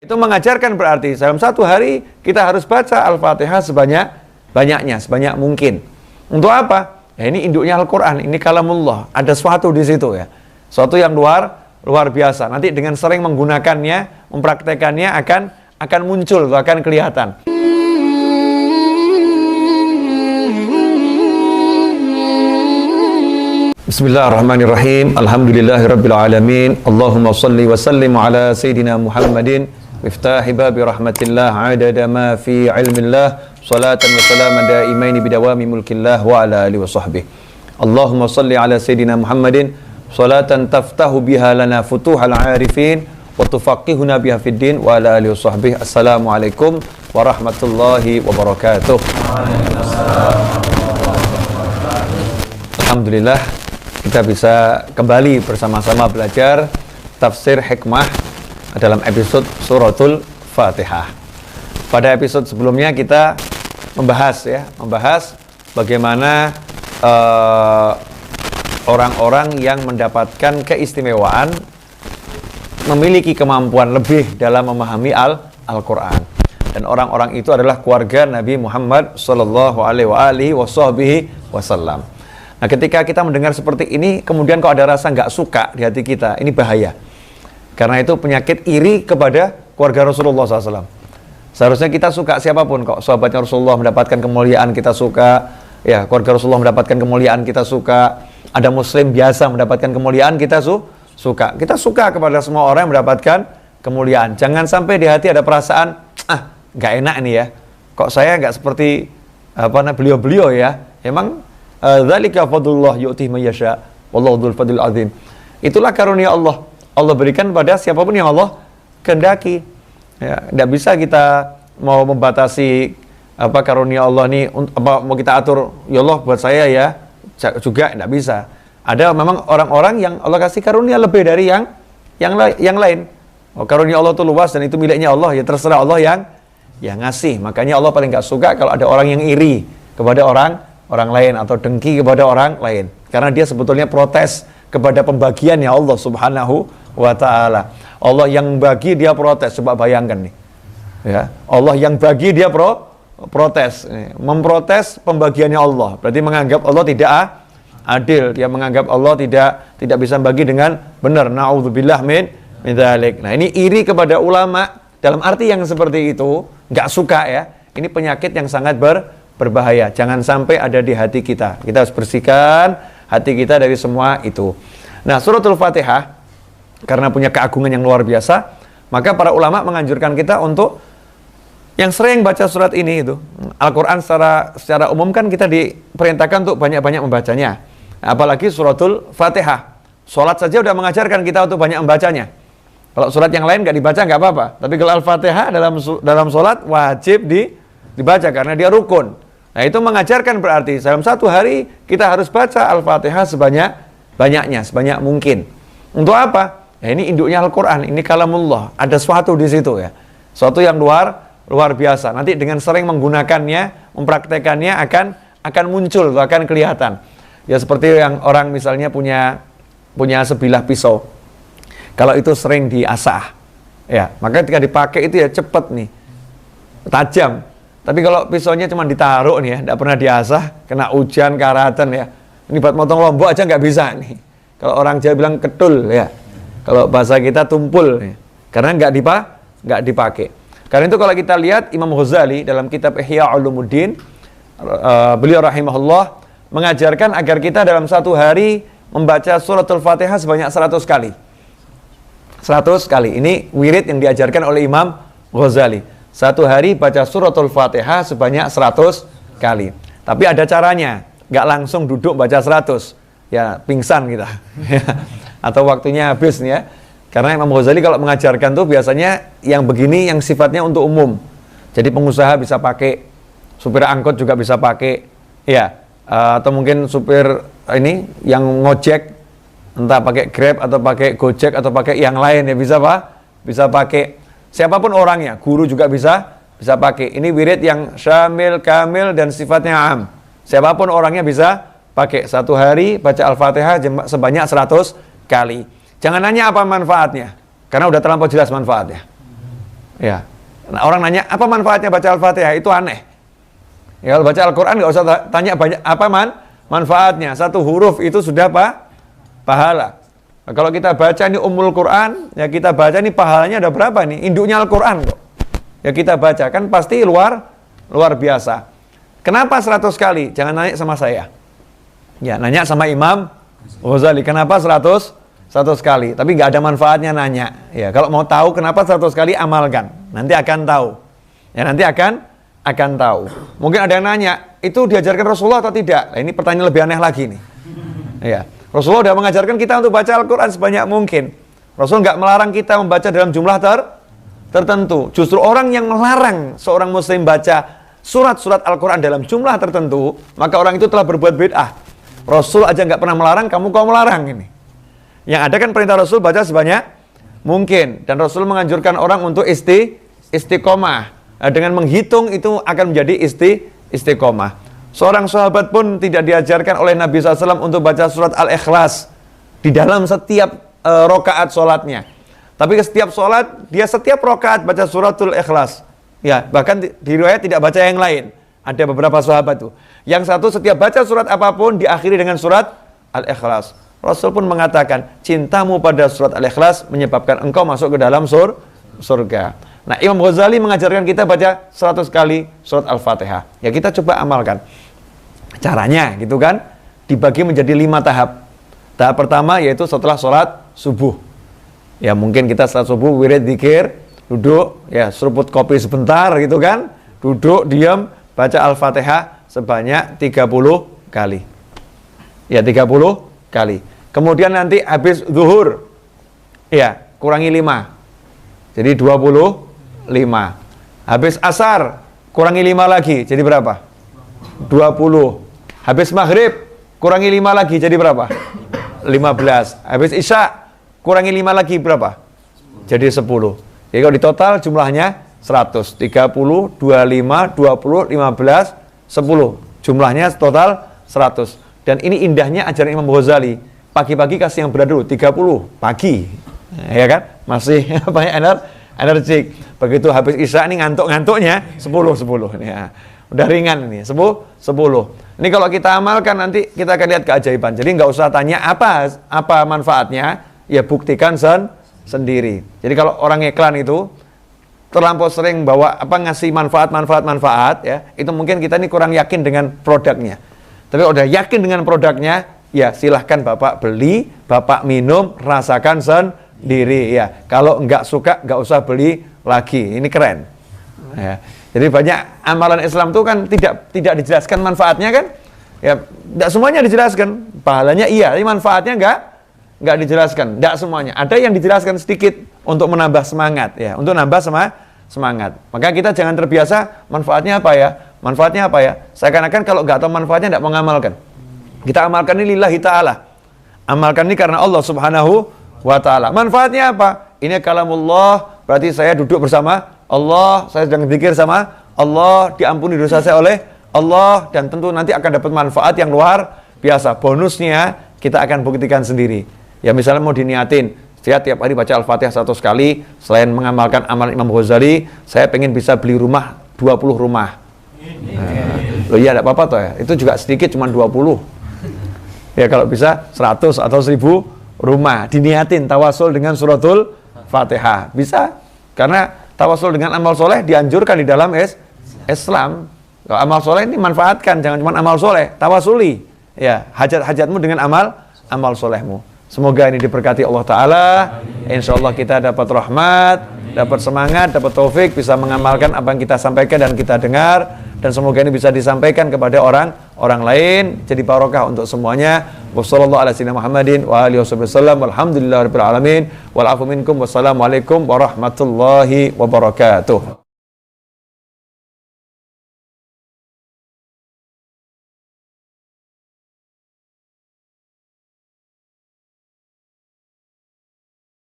Itu mengajarkan berarti dalam satu hari kita harus baca Al-Fatihah sebanyak-banyaknya, sebanyak mungkin. Untuk apa? Ya ini induknya Al-Quran, ini kalamullah. Ada sesuatu di situ ya. Sesuatu yang luar biasa. Nanti dengan sering menggunakannya, mempraktekannya akan muncul, akan kelihatan. Bismillahirrahmanirrahim. Alhamdulillahirabbil alamin. Allahumma shalli wa sallim ala sayidina Muhammadin miftahi babi rahmatillah adada ma fi ilmillah salatan wa salaman daimaini bidawami mulkillah wa ala alihi wa sahbihi. Allahumma shalli ala sayidina Muhammadin salatan taftahu biha lana futuhal arifin wa tufaqihuna biha fid din wa ala alihi wa sahbihi. Assalamualaikum warahmatullahi wabarakatuh. Alhamdulillah kita bisa kembali bersama-sama belajar tafsir hikmah dalam episode suratul Fatihah. Pada episode sebelumnya kita membahas bagaimana orang-orang yang mendapatkan keistimewaan memiliki kemampuan lebih dalam memahami Al-Quran. Dan orang-orang itu adalah keluarga Nabi Muhammad sallallahu alaihi wasallam. Nah, ketika kita mendengar seperti ini, kemudian kok ada rasa nggak suka di hati kita, ini bahaya. Karena itu penyakit iri kepada keluarga Rasulullah SAW. Seharusnya kita suka siapapun kok. Sahabatnya Rasulullah mendapatkan kemuliaan, kita suka. Ya, keluarga Rasulullah mendapatkan kemuliaan, kita suka. Ada muslim biasa mendapatkan kemuliaan, kita suka. Kita suka kepada semua orang yang mendapatkan kemuliaan. Jangan sampai di hati ada perasaan, nggak enak nih ya. Kok saya nggak seperti beliau-beliau ya. Emang dzalika fadlullah yu'tihi may yasha wallahu dzul fadlil azim. Itulah karunia Allah. Allah berikan pada siapapun yang Allah kehendaki. Ya, tidak bisa kita mau membatasi karunia Allah ini, mau kita atur, ya Allah buat saya ya, juga tidak bisa. Ada memang orang-orang yang Allah kasih karunia lebih dari yang lain. Karunia Allah itu luas dan itu miliknya Allah, ya terserah Allah yang ngasih. Makanya Allah paling gak suka kalau ada orang yang iri kepada orang lain atau dengki kepada orang lain. Karena dia sebetulnya protes kepada pembagiannya Allah subhanahu wa ta'ala. Allah yang bagi dia protes. Coba bayangkan nih ya, Allah yang bagi dia protes, memprotes pembagiannya Allah. Berarti menganggap Allah tidak adil. Dia menganggap Allah tidak bisa bagi dengan benar. Na'udzubillah min dzalik. Nah, ini iri kepada ulama dalam arti yang seperti itu, nggak suka ya. Ini penyakit yang sangat berbahaya. Jangan sampai ada di hati kita. Kita harus bersihkan hati kita dari semua itu. Nah, suratul Fatihah karena punya keagungan yang luar biasa, maka para ulama menganjurkan kita untuk yang sering baca surat ini itu. Al-Quran secara umum kan kita diperintahkan untuk banyak-banyak membacanya. Nah, apalagi suratul Fatihah. Sholat saja udah mengajarkan kita untuk banyak membacanya. Kalau surat yang lain nggak dibaca nggak apa-apa. Tapi kalau Al-Fatihah dalam sholat wajib dibaca karena dia rukun. Nah, itu mengajarkan berarti dalam satu hari kita harus baca Al-Fatihah sebanyak-banyaknya, sebanyak mungkin. Untuk apa? Ya, ini induknya Al-Quran, ini kalamullah. Ada sesuatu di situ ya. Sesuatu yang luar biasa. Nanti dengan sering menggunakannya, mempraktekannya akan muncul, akan kelihatan. Ya seperti yang orang misalnya punya sebilah pisau. Kalau itu sering diasah, ya, maka ketika dipakai itu ya cepat nih, tajam. Tapi kalau pisaunya cuma ditaruh nih ya, tidak pernah diasah, kena hujan, karatan ya. Ini buat motong lombok aja nggak bisa nih. Kalau orang Jawa bilang ketul ya. Kalau bahasa kita tumpul ya. Karena nggak dipakai. Karena itu kalau kita lihat Imam Ghazali dalam kitab Ihya Ulumuddin, beliau rahimahullah mengajarkan agar kita dalam satu hari membaca suratul Fatihah sebanyak 100 kali. 100 kali. Ini wirid yang diajarkan oleh Imam Ghazali. Satu hari baca suratul Fatihah sebanyak 100 kali. Tapi ada caranya. Nggak langsung duduk baca 100. Ya, pingsan kita. Atau waktunya habis nih ya. Karena Imam Ghazali kalau mengajarkan tuh biasanya yang begini yang sifatnya untuk umum. Jadi pengusaha bisa pakai, supir angkot juga bisa pakai. Ya, atau mungkin supir ini yang ngojek, entah pakai Grab atau pakai Gojek atau pakai yang lain ya bisa pakai. Siapapun orangnya, guru juga bisa pakai. Ini wirid yang syamil, kamil, dan sifatnya am. Siapapun orangnya bisa pakai. Satu hari baca Al-Fatihah sebanyak 100 kali. Jangan nanya apa manfaatnya, karena udah terlampau jelas manfaatnya. Ya. Nah, orang nanya, apa manfaatnya baca Al-Fatihah? Itu aneh. Ya, kalau baca Al-Quran nggak usah tanya banyak apa manfaatnya. Satu huruf itu sudah pahala. Nah, kalau kita baca ini Ummul Quran, ya kita baca ini pahalanya ada berapa nih? Induknya Al-Quran kok. Ya kita baca, kan pasti luar biasa. Kenapa 100 kali? Jangan nanya sama saya. Ya, nanya sama Imam Ghazali. Kenapa 100 kali? Tapi nggak ada manfaatnya nanya. Ya, kalau mau tahu kenapa 100 kali, amalkan. Nanti akan tahu. Ya, nanti akan tahu. Mungkin ada yang nanya, itu diajarkan Rasulullah atau tidak? Nah, ini pertanyaan lebih aneh lagi nih. Ya, Rasulullah sudah mengajarkan kita untuk baca Al-Quran sebanyak mungkin. Rasul nggak melarang kita membaca dalam jumlah tertentu. Justru orang yang melarang seorang muslim baca surat-surat Al-Quran dalam jumlah tertentu, maka orang itu telah berbuat bid'ah. Rasul aja nggak pernah melarang, kamu kok melarang ini? Yang ada kan perintah Rasul baca sebanyak mungkin. Dan Rasul menganjurkan orang untuk istiqomah. Dengan menghitung itu akan menjadi istiqomah. Seorang sahabat pun tidak diajarkan oleh Nabi SAW untuk baca surat Al-Ikhlas di dalam setiap rokaat sholatnya. Tapi setiap sholat, dia setiap rokaat baca suratul Ikhlas. Ya, bahkan di riwayat tidak baca yang lain. Ada beberapa sahabat tuh. Yang satu setiap baca surat apapun diakhiri dengan surat Al-Ikhlas. Rasul pun mengatakan, cintamu pada surat Al-Ikhlas menyebabkan engkau masuk ke dalam surga. Nah, Imam Ghazali mengajarkan kita baca 100 kali surat Al-Fatihah. Ya, kita coba amalkan. Caranya gitu kan, dibagi menjadi 5 tahap. Tahap pertama yaitu setelah sholat subuh. Ya, mungkin kita setelah subuh wirid dzikir, duduk, ya seruput kopi sebentar gitu kan, duduk, diam, baca Al-Fatihah sebanyak 30 kali. Ya, 30 kali. Kemudian nanti habis zuhur, ya kurangi 5. Jadi 25. Habis asar, kurangi 5 lagi, jadi berapa? 20. Habis maghrib, kurangi 5 lagi, jadi berapa? 15. Habis isya, kurangi 5 lagi, berapa? Jadi 10. Jadi kalau di total jumlahnya 100. 30, 25, 20, 15, 10. Jumlahnya total 100. Dan ini indahnya ajaran Imam Ghazali. Pagi-pagi kasih yang berat dulu, 30 pagi. Ya kan? Masih banyak energik. Begitu habis isya ini ngantuk-ngantuknya 10. Ya. Udah ringan ini, 10. Ini kalau kita amalkan nanti kita akan lihat keajaiban. Jadi nggak usah tanya apa manfaatnya, ya buktikan sendiri. Jadi kalau orang iklan itu terlampau sering bawa ngasih manfaat ya, itu mungkin kita ini kurang yakin dengan produknya. Tapi udah yakin dengan produknya, ya silahkan Bapak beli, Bapak minum, rasakan sendiri ya. Kalau nggak suka, nggak usah beli lagi. Ini keren. Ya. Jadi banyak amalan Islam itu kan tidak dijelaskan manfaatnya kan? Ya, tidak semuanya dijelaskan. Pahalanya iya, tapi manfaatnya nggak dijelaskan. Tidak semuanya. Ada yang dijelaskan sedikit untuk menambah semangat ya, untuk nambah semangat. Maka kita jangan terbiasa manfaatnya apa ya? Manfaatnya apa ya? Seakan-akan kalau nggak tahu manfaatnya tidak mengamalkan. Kita amalkan ini lillahi ta'ala. Amalkan ini karena Allah subhanahu wa ta'ala. Manfaatnya apa? Ini kalamullah, berarti saya duduk bersama Allah, saya sedang zikir sama Allah, diampuni dosa saya oleh Allah, dan tentu nanti akan dapat manfaat yang luar biasa. Bonusnya kita akan buktikan sendiri. Ya misalnya mau diniatin, saya tiap hari baca Al-Fatihah 100 kali, selain mengamalkan amalan Imam Ghazali, saya pengen bisa beli rumah 20 rumah. Loh iya, tidak apa-apa toh ya. Itu juga sedikit, cuma 20. Ya kalau bisa 100 atau 1000 rumah. Diniatin tawasul dengan suratul Fatihah. Bisa. Karena tawasul dengan amal soleh dianjurkan di dalam Islam. Kalau amal soleh ini manfaatkan, jangan cuma amal soleh. Tawasuli. Ya, hajat-hajatmu dengan amal solehmu. Semoga ini diberkati Allah Ta'ala. Insya Allah kita dapat rahmat, dapat semangat, dapat taufik, bisa mengamalkan apa yang kita sampaikan dan kita dengar. Dan semoga ini bisa disampaikan kepada orang lain, jadi barokah untuk semuanya. Wassalamualaikum warahmatullahi wabarakatuh.